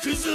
What's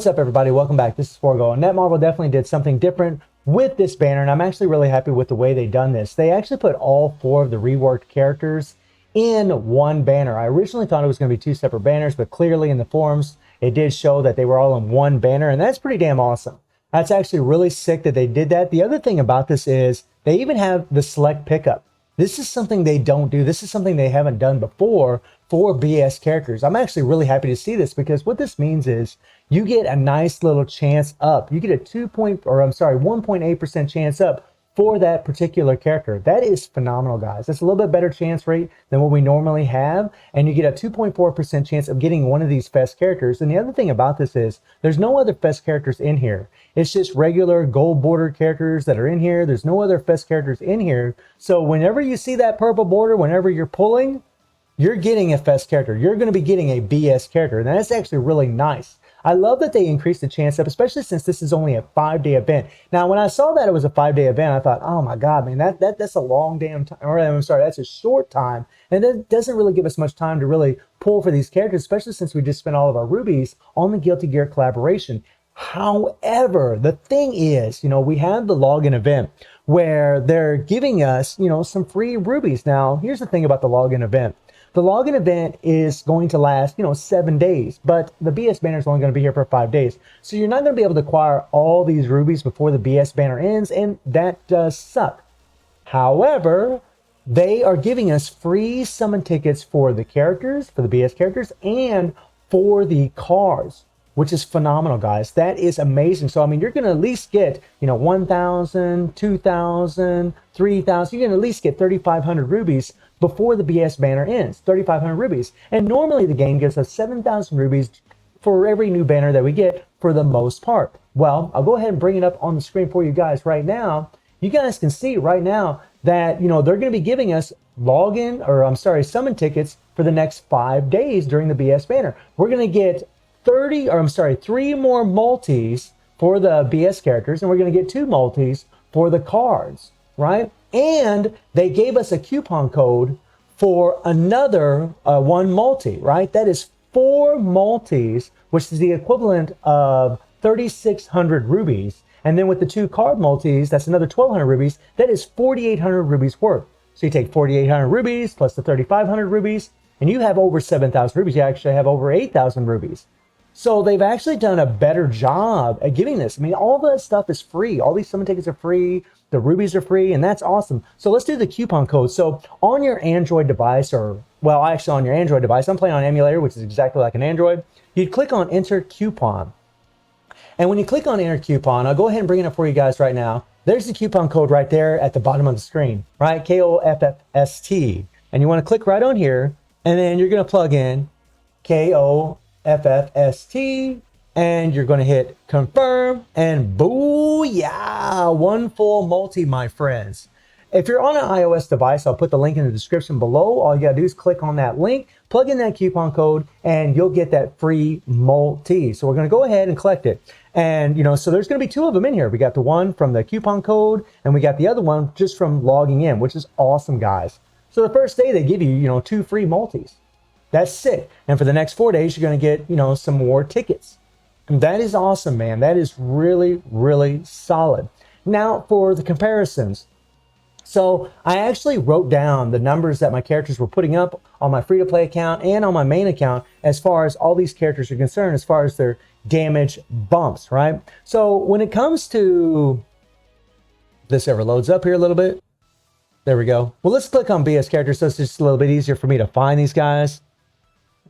up, everybody? Welcome back. This is Forgo, and Netmarble definitely did something different with this banner, and I'm actually really happy with the way they done this. They actually put all 4 of the reworked characters in one banner. I originally thought it was going to be 2 separate banners, but clearly in the forums it did show that they were all in one banner, and that's pretty damn awesome. That's actually really sick that they did that. The other thing about this is they even have the select pickup. This is something they don't do. This is something they haven't done before for BS characters. I'm actually really happy to see this, because what this means is you get a nice little chance up. You get a 1.8% chance up for that particular character. That is phenomenal, guys. That's a little bit better chance rate than what we normally have, and you get a 2.4% chance of getting one of these fest characters. And the other thing about this is there's no other fest characters in here. It's just regular gold border characters that are in here. There's no other fest characters in here. So whenever you see that purple border, whenever you're pulling, you're getting a fest character. You're going to be getting a BS character, and that's actually really nice. I love that they increased the chance up, especially since this is only a 5-day event. Now, when I saw that it was a 5-day event, I thought, oh my God, man, that's a long damn time. Or I'm sorry, that's a short time. And that doesn't really give us much time to really pull for these characters, especially since we just spent all of our rubies on the Guilty Gear collaboration. However, the thing is, we have the login event where they're giving us, some free rubies. Now, here's the thing about the login event. The login event is going to last, 7 days, but the BS banner is only going to be here for 5 days. So you're not going to be able to acquire all these rubies before the BS banner ends, and that does suck. However, they are giving us free summon tickets for the characters, for the BS characters, and for the cards, which is phenomenal, guys. That is amazing. So, you're going to at least get, 1,000, 2,000, 3,000. You're going to at least get 3,500 rubies before the BS banner ends, 3,500 rubies. And normally the game gives us 7,000 rubies for every new banner that we get for the most part. Well, I'll go ahead and bring it up on the screen for you guys right now. You guys can see right now that, they're going to be giving us summon tickets for the next 5 days during the BS banner. We're going to get 3 more multis for the BS characters, and we're going to get 2 multis for the cards, right? And they gave us a coupon code for another 1 multi, right? That is 4 multis, which is the equivalent of 3,600 rubies. And then with the 2 card multis, that's another 1,200 rubies. That is 4,800 rubies worth. So you take 4,800 rubies plus the 3,500 rubies, and you have over 7,000 rubies. You actually have over 8,000 rubies. So they've actually done a better job at giving this. All the stuff is free. All these summon tickets are free. The rubies are free, and that's awesome. So let's do the coupon code. So on your Android device, on your Android device, I'm playing on emulator, which is exactly like an Android. You'd click on Enter Coupon. And when you click on Enter Coupon, I'll go ahead and bring it up for you guys right now. There's the coupon code right there at the bottom of the screen, right? KOFFST. And you want to click right on here, and then you're going to plug in KOFFST, and you're going to hit confirm, and booyah, 1 full multi, my friends. If you're on an iOS device, I'll put the link in the description below. All you got to do is click on that link, plug in that coupon code, and you'll get that free multi. So we're going to go ahead and collect it. And, so there's going to be 2 of them in here. We got the one from the coupon code, and we got the other one just from logging in, which is awesome, guys. So the first day they give you, 2 free multis. That's sick. And for the next 4 days, you're going to get, some more tickets. And that is awesome, man. That is really, really solid. Now for the comparisons. So I actually wrote down the numbers that my characters were putting up on my free-to-play account and on my main account as far as all these characters are concerned, as far as their damage bumps, right? So when it comes to this, ever loads up here a little bit. There we go. Well, let's click on BS characters so it's just a little bit easier for me to find these guys.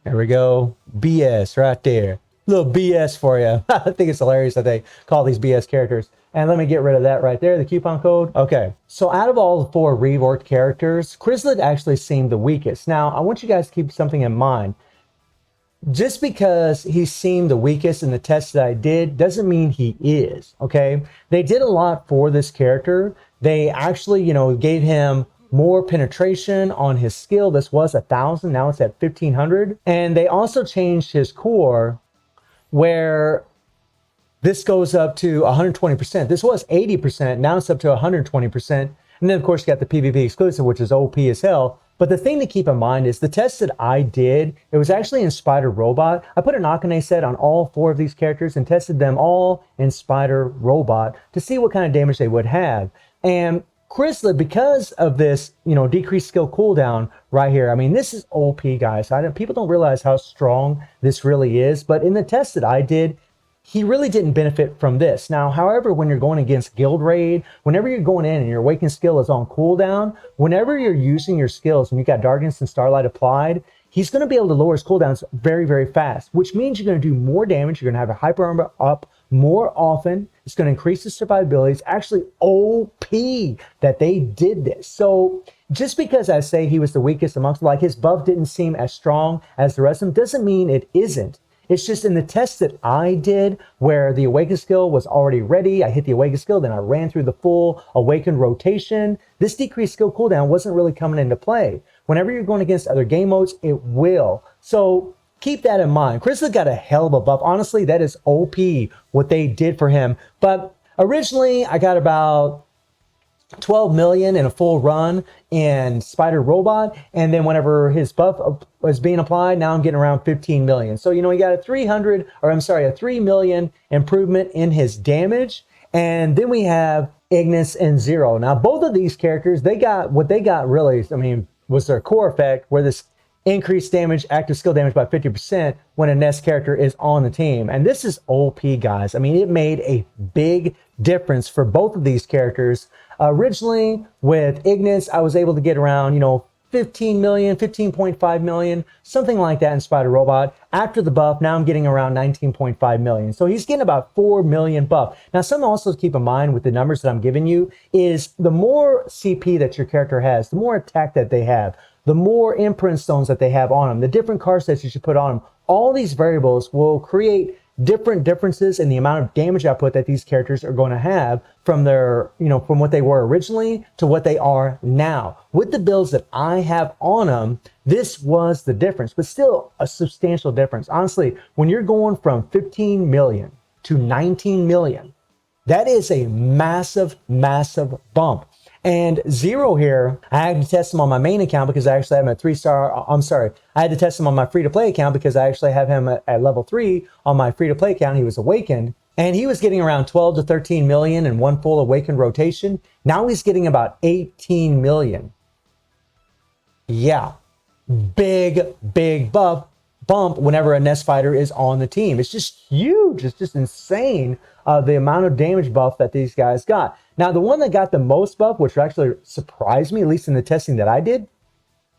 There we go. BS right there. Little BS for you. I think it's hilarious that they call these BS characters. And let me get rid of that right there, the coupon code. Okay, so out of all the 4 reworked characters, Chrysalid actually seemed the weakest. Now, I want you guys to keep something in mind. Just because he seemed the weakest in the test that I did doesn't mean he is, okay? They did a lot for this character. They actually, gave him more penetration on his skill. This was 1,000, now it's at 1,500. And they also changed his core where this goes up to 120%. This was 80%. Now it's up to 120%. And then, of course, you got the PvP exclusive, which is OP as hell. But the thing to keep in mind is the test that I did, it was actually in Spider Robot. I put an Akane set on all 4 of these characters and tested them all in Spider Robot to see what kind of damage they would have. And Chrysalid, because of this, decreased skill cooldown right here, I mean, this is OP, guys. People don't realize how strong this really is. But in the test that I did, he really didn't benefit from this. Now, however, when you're going against Guild Raid, whenever you're going in and your Awakened skill is on cooldown, whenever you're using your skills and you got Darkness and Starlight applied, he's going to be able to lower his cooldowns very, very fast, which means you're going to do more damage. You're going to have a Hyper Armor up more often. It's going to increase his survivability. It's actually OP that they did this. So just because I say he was the weakest amongst, like his buff didn't seem as strong as the rest of them, doesn't mean it isn't. It's just in the test that I did where the Awakened skill was already ready. I hit the Awakened skill, then I ran through the full Awakened rotation. This decreased skill cooldown wasn't really coming into play. Whenever you're going against other game modes, it will. So keep that in mind. Chrysalid got a hell of a buff. Honestly, that is OP what they did for him. But originally, I got about 12 million in a full run in Spider Robot, and then whenever his buff was being applied, now I'm getting around 15 million. So, he got a 3 million improvement in his damage. And then we have Ignis and Zero. Now, both of these characters, what they got really, was their core effect, where this increased damage, active skill damage by 50% when a Nest character is on the team. And this is OP, guys. It made a big difference for both of these characters. Originally, with Ignis, I was able to get around, 15 million, 15.5 million, something like that in Spider Robot. After the buff, now I'm getting around 19.5 million. So he's getting about 4 million buff. Now, something also to keep in mind with the numbers that I'm giving you is the more CP that your character has, the more attack that they have, the more imprint stones that they have on them, the different card sets you should put on them. All these variables will create different differences in the amount of damage output that these characters are going to have from their, from what they were originally to what they are now. With the builds that I have on them, this was the difference, but still a substantial difference. Honestly, when you're going from 15 million to 19 million, that is a massive, massive bump. And Zero here, I had to test him on my main account because I actually have him at 3-star. I'm sorry, I had to test him on my free-to-play account because I actually have him at level 3 on my free-to-play account. He was Awakened, and he was getting around 12 to 13 million in one full Awakened rotation. Now he's getting about 18 million. Yeah, big bump whenever a Nest fighter is on the team. It's just huge. It's just insane the amount of damage buff that these guys got. Now, the one that got the most buff, which actually surprised me, at least in the testing that I did,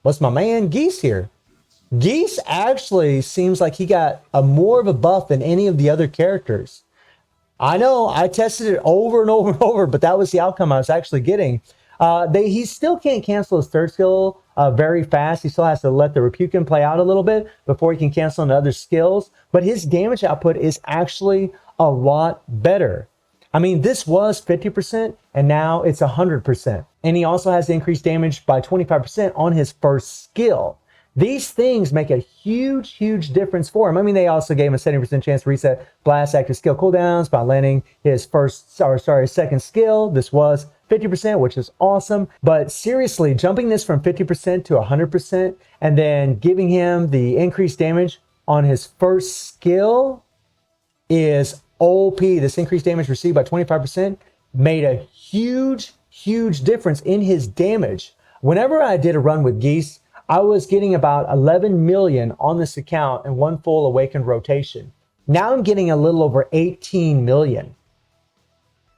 was my man Geese here. Geese actually seems like he got more of a buff than any of the other characters. I know, I tested it over and over and over, but that was the outcome I was actually getting. He still can't cancel his third skill very fast. He still has to let the Repukin play out a little bit before he can cancel into other skills. But his damage output is actually a lot better. This was 50% and now it's 100%. And he also has the increased damage by 25% on his first skill. These things make a huge difference for him. They also gave him a 70% chance to reset blast active skill cooldowns by landing his second skill. This was 50%, which is awesome. But seriously, jumping this from 50% to 100% and then giving him the increased damage on his first skill is OP. This increased damage received by 25% made a huge difference in his damage. Whenever I did a run with Geese, I was getting about 11 million on this account in one full Awakened rotation. Now I'm getting a little over 18 million.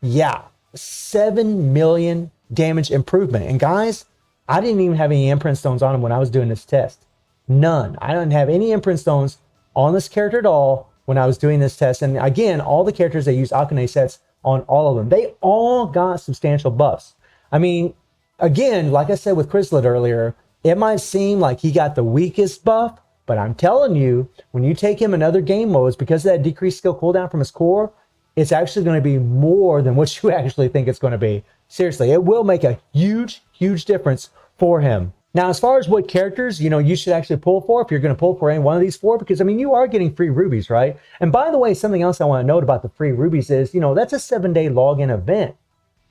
Yeah, 7 million damage improvement. And guys, I didn't even have any imprint stones on him when I was doing this test. None. I didn't have any imprint stones on this character at all when I was doing this test. And again, all the characters that use Akane sets on all of them, they all got substantial buffs. Again, like I said with Chrysalid earlier, it might seem like he got the weakest buff, but I'm telling you, when you take him in other game modes, because of that decreased skill cooldown from his core, it's actually going to be more than what you actually think it's going to be. Seriously, it will make a huge difference for him. Now, as far as what characters, you should actually pull for, if you're going to pull for any one of these four, because, I mean, you are getting free rubies, right? And by the way, something else I want to note about the free rubies is, that's a 7-day login event.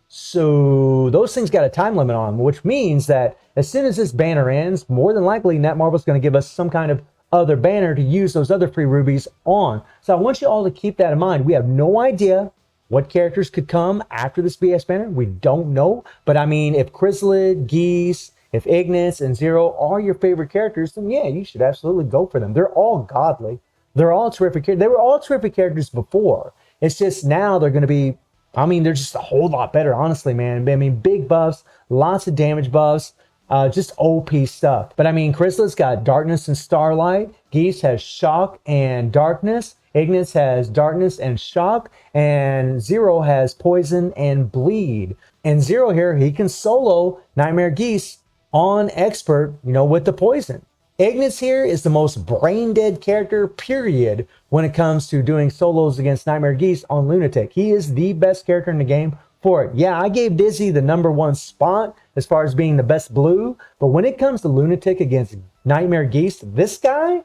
So those things got a time limit on them, which means that as soon as this banner ends, more than likely Netmarble is going to give us some kind of other banner to use those other free rubies on. So I want you all to keep that in mind. We have no idea what characters could come after this BS banner. We don't know. But I mean, if Chrysalid, Geese, if Ignis and Zero are your favorite characters, then yeah, you should absolutely go for them. They're all godly. They're all terrific. They were all terrific characters before. It's just now they're going to be, I mean, they're just a whole lot better, honestly, man. I mean, big buffs, lots of damage buffs, just OP stuff. But I mean, Chrysalid's got Darkness and Starlight. Geese has Shock and Darkness. Ignis has Darkness and Shock. And Zero has Poison and Bleed. And Zero here, he can solo Nightmare Geese on Expert, with the Poison. Ignis here is the most brain dead character, period, when it comes to doing solos against Nightmare Geese on Lunatic. He is the best character in the game for it. Yeah, I gave Dizzy the #1 spot as far as being the best blue, but when it comes to Lunatic against Nightmare Geese, this guy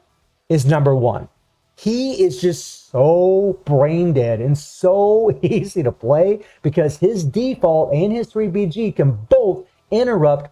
is #1. He is just so brain dead and so easy to play because his default and his 3BG can both interrupt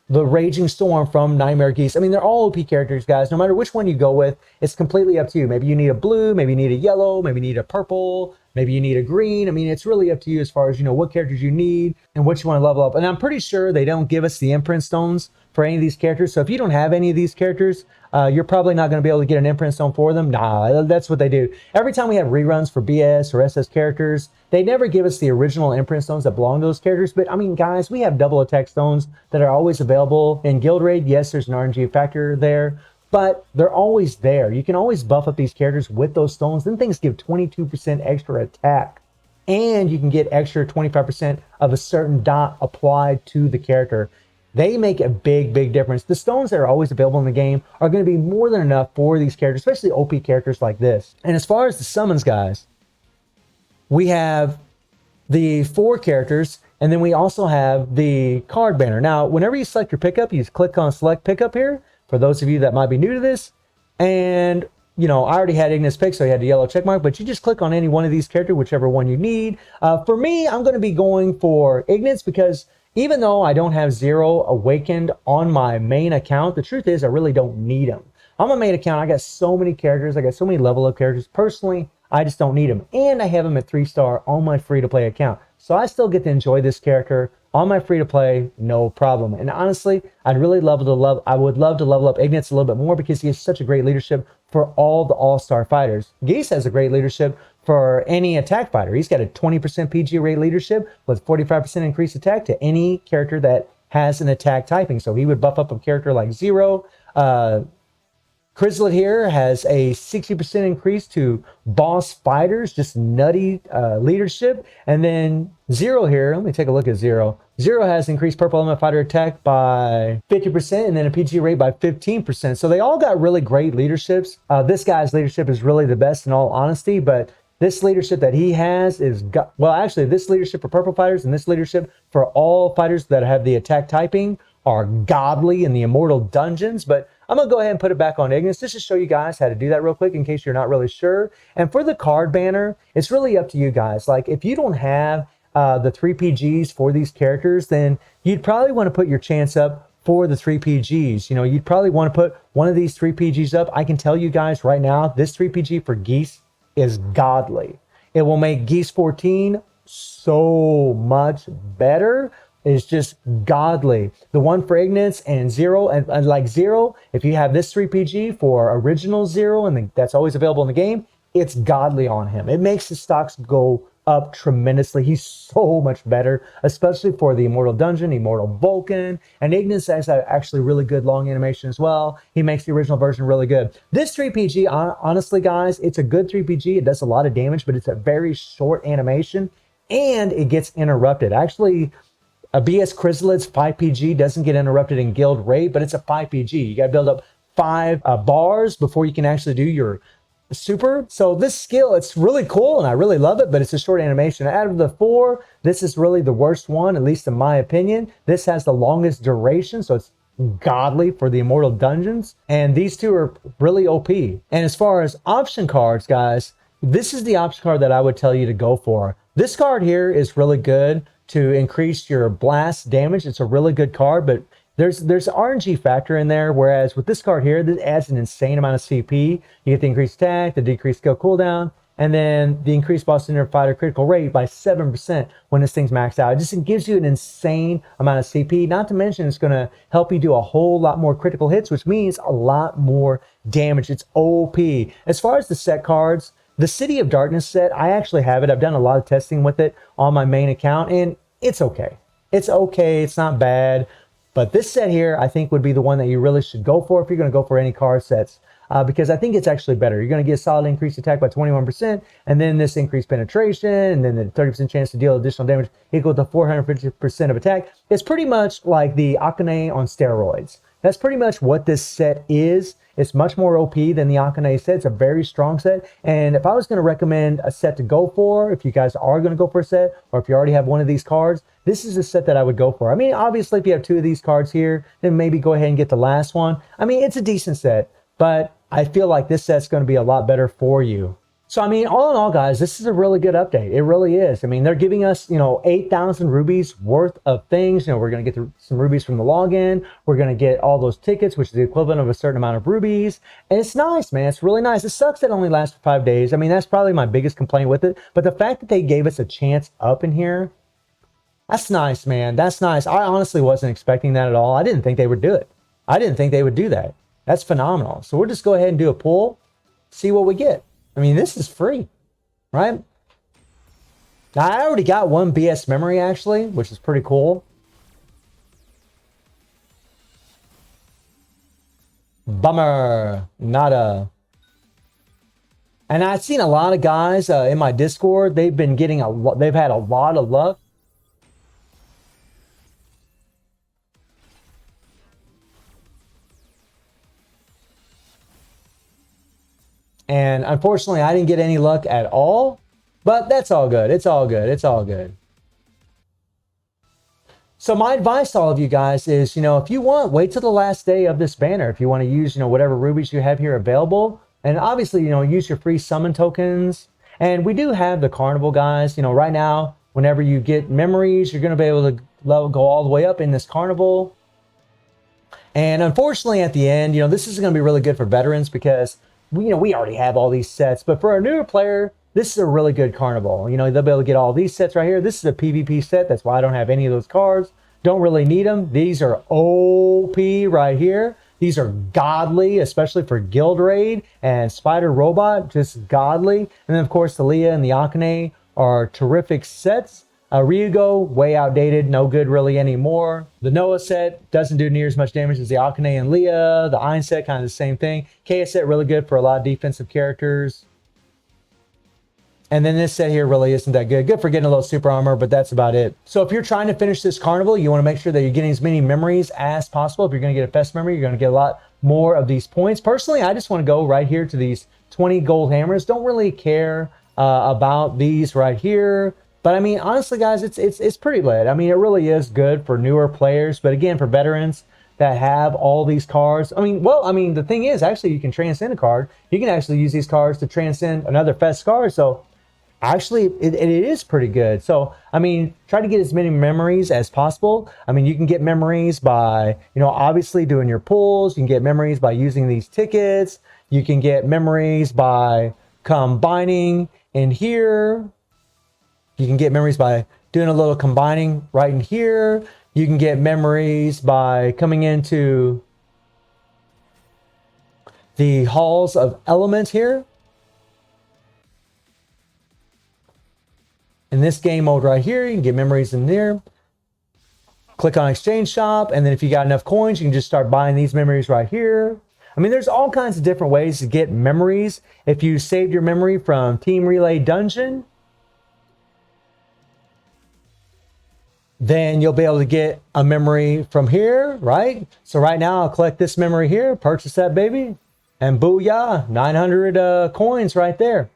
the Raging Storm from Nightmare Geese. I mean, they're all OP characters, guys. No matter which one you go with, it's completely up to you. Maybe you need a blue, maybe you need a yellow, maybe you need a purple, maybe you need a green. I mean, it's really up to you as far as, what characters you need and what you want to level up. And I'm pretty sure they don't give us the imprint stones for any of these characters. So if you don't have any of these characters, you're probably not going to be able to get an imprint stone for them. Nah, that's what they do. Every time we have reruns for BS or SS characters, they never give us the original imprint stones that belong to those characters. But I mean, guys, we have double attack stones that are always available in Guild Raid. Yes, there's an RNG factor there, but they're always there. You can always buff up these characters with those stones. Then things give 22% extra attack. And you can get extra 25% of a certain dot applied to the character. They make a big, big difference. The stones that are always available in the game are going to be more than enough for these characters, especially OP characters like this. And as far as the summons, guys, we have the 4 characters, and then we also have the card banner. Now, whenever you select your pickup, you just click on Select Pickup here, for those of you that might be new to this. And, I already had Ignis picked, so I had the yellow check mark, but you just click on any one of these characters, whichever one you need. For me, I'm going to be going for Ignis because even though I don't have Zero awakened on my main account, the truth is I really don't need them. On my main account, I got so many characters. I got so many level up characters. Personally, I just don't need them. And I have them at 3-star on my free-to-play account. So I still get to enjoy this character on my free-to-play, no problem. And honestly, I would love to level up Ignis a little bit more because he has such a great leadership for all the all-star fighters. Geese has a great leadership for any attack fighter. He's got a 20% PG rate leadership with 45% increased attack to any character that has an attack typing. So he would buff up a character like Zero. Chrysalid here has a 60% increase to boss fighters, just nutty leadership. And then Zero here, let me take a look at Zero. Zero has increased purple element fighter attack by 50% and then a PG rate by 15%. So they all got really great leaderships. This guy's leadership is really the best in all honesty, but this leadership that he has is, this leadership for purple fighters and this leadership for all fighters that have the attack typing are godly in the immortal dungeons. But I'm going to go ahead and put it back on Ignis just to show you guys how to do that real quick in case you're not really sure. And for the card banner, it's really up to you guys. Like if you don't have the 3PGs for these characters, then you'd probably want to put your chance up for the 3PGs. You'd probably want to put one of these 3PGs up. I can tell you guys right now, this 3PG for Geese is godly. It will make Geese 14 so much better. It's just godly. The one for Ignis and Zero, and like Zero, if you have this 3PG for original Zero, and that's always available in the game, it's godly on him. It makes his stocks go up tremendously. He's so much better, especially for the Immortal Dungeon, Immortal Vulcan, and Ignis has actually really good long animation as well. He makes the original version really good. This 3PG, honestly, guys, it's a good 3PG. It does a lot of damage, but it's a very short animation, and it gets interrupted. Actually, a BS Chrysalid's 5PG doesn't get interrupted in Guild Raid, but it's a 5PG. You got to build up 5 bars before you can actually do your super. So this skill, it's really cool and I really love it, but it's a short animation. Out of the 4, this is really the worst one, at least in my opinion. This has the longest duration, so it's godly for the Immortal Dungeons. And these two are really OP. And as far as option cards, guys, this is the option card that I would tell you to go for. This card here is really good to increase your blast damage. It's a really good card, but there's an RNG factor in there, whereas with this card here, this adds an insane amount of CP. You get the increased attack, the decreased skill cooldown, and then the increased boss center fighter critical rate by 7% when this thing's maxed out. It gives you an insane amount of CP, not to mention it's going to help you do a whole lot more critical hits, which means a lot more damage. It's OP. As far as the set cards, the City of Darkness set, I actually have it. I've done a lot of testing with it on my main account, and it's okay. It's okay. It's not bad. But this set here, I think, would be the one that you really should go for if you're going to go for any card sets. Because I think it's actually better. You're going to get a solid increased attack by 21%, and then this increased penetration, and then the 30% chance to deal additional damage equal to 450% of attack. It's pretty much like the Akane on steroids. That's pretty much what this set is. It's much more OP than the Akane set. It's a very strong set. And if I was going to recommend a set to go for, if you guys are going to go for a set, or if you already have one of these cards, this is a set that I would go for. I mean, obviously, if you have two of these cards here, then maybe go ahead and get the last one. I mean, it's a decent set, but I feel like this set's going to be a lot better for you. So, I mean, all in all, guys, this is a really good update. It really is. I mean, they're giving us, 8,000 rubies worth of things. We're going to get some rubies from the login. We're going to get all those tickets, which is the equivalent of a certain amount of rubies. And it's nice, man. It's really nice. It sucks that it only lasts for 5 days. I mean, that's probably my biggest complaint with it. But the fact that they gave us a chance up in here, that's nice, man. That's nice. I honestly wasn't expecting that at all. I didn't think they would do it. I didn't think they would do that. That's phenomenal. So we'll just go ahead and do a pull, see what we get. I mean, this is free, right? Now, I already got one BS memory, actually, which is pretty cool. Bummer. Nada. And I've seen a lot of guys in my Discord. They've been getting they've had a lot of luck. And unfortunately, I didn't get any luck at all, but that's all good. It's all good. It's all good. So my advice to all of you guys is, if you want, wait till the last day of this banner. If you want to use, whatever rubies you have here available, and obviously, use your free summon tokens. And we do have the Carnival, guys. Right now, whenever you get memories, you're going to be able to go all the way up in this Carnival. And unfortunately, at the end, this is going to be really good for veterans because we already have all these sets, but for a newer player, this is a really good Carnival. They'll be able to get all these sets right here. This is a PvP set. That's why I don't have any of those cards. Don't really need them. These are OP right here. These are godly, especially for Guild Raid and Spider Robot, just godly. And then, of course, the Leah and the Akane are terrific sets. Ryugo, way outdated, no good really anymore. The Noah set doesn't do near as much damage as the Akane and Leah. The Ein set, kind of the same thing. KS set, really good for a lot of defensive characters. And then this set here really isn't that good. Good for getting a little super armor, but that's about it. So if you're trying to finish this Carnival, you want to make sure that you're getting as many memories as possible. If you're going to get a fest memory, you're going to get a lot more of these points. Personally, I just want to go right here to these 20 gold hammers. Don't really care about these right here. But I mean, honestly, guys, it's pretty lit. I mean, it really is good for newer players. But again, for veterans that have all these cards, the thing is, actually, you can transcend a card. You can actually use these cards to transcend another fest card. So actually, it is pretty good. So, I mean, try to get as many memories as possible. I mean, you can get memories by, obviously doing your pulls. You can get memories by using these tickets. You can get memories by combining in here. You can get memories by doing a little combining right in here. You can get memories by coming into the halls of elements here. In this game mode right here, you can get memories in there. Click on exchange shop. And then if you got enough coins, you can just start buying these memories right here. I mean, there's all kinds of different ways to get memories. If you saved your memory from Team Relay Dungeon, then you'll be able to get a memory from here, right? So right now, I'll collect this memory here, purchase that baby, and booyah, 900 coins right there.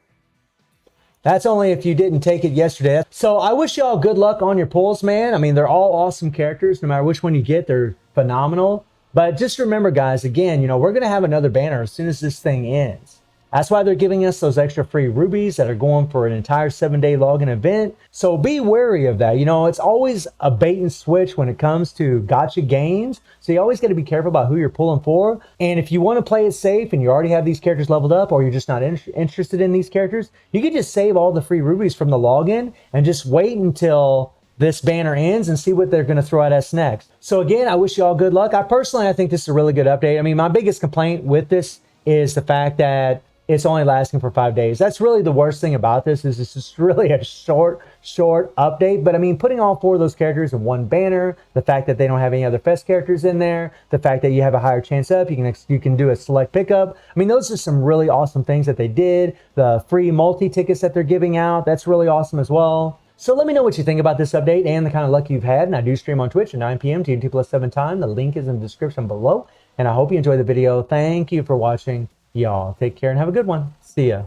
That's only if you didn't take it yesterday. So I wish y'all good luck on your pulls, man. I mean, they're all awesome characters. No matter which one you get, they're phenomenal. But just remember, guys, again, we're going to have another banner as soon as this thing ends. That's why they're giving us those extra free rubies that are going for an entire 7-day login event. So be wary of that. It's always a bait and switch when it comes to gotcha games. So you always got to be careful about who you're pulling for. And if you want to play it safe and you already have these characters leveled up, or you're just not interested in these characters, you can just save all the free rubies from the login and just wait until this banner ends and see what they're going to throw at us next. So again, I wish you all good luck. I think this is a really good update. I mean, my biggest complaint with this is the fact that it's only lasting for 5 days. That's really the worst thing about this, is it's just really a short update. But I mean, putting all 4 of those characters in one banner, the fact that they don't have any other fest characters in there, the fact that you have a higher chance up, you can do a select pickup. I mean, those are some really awesome things that they did. The free multi-tickets that they're giving out, that's really awesome as well. So let me know what you think about this update and the kind of luck you've had. And I do stream on Twitch at 9 p.m. TNT+7 time. The link is in the description below. And I hope you enjoyed the video. Thank you for watching. Y'all take care and have a good one. See ya.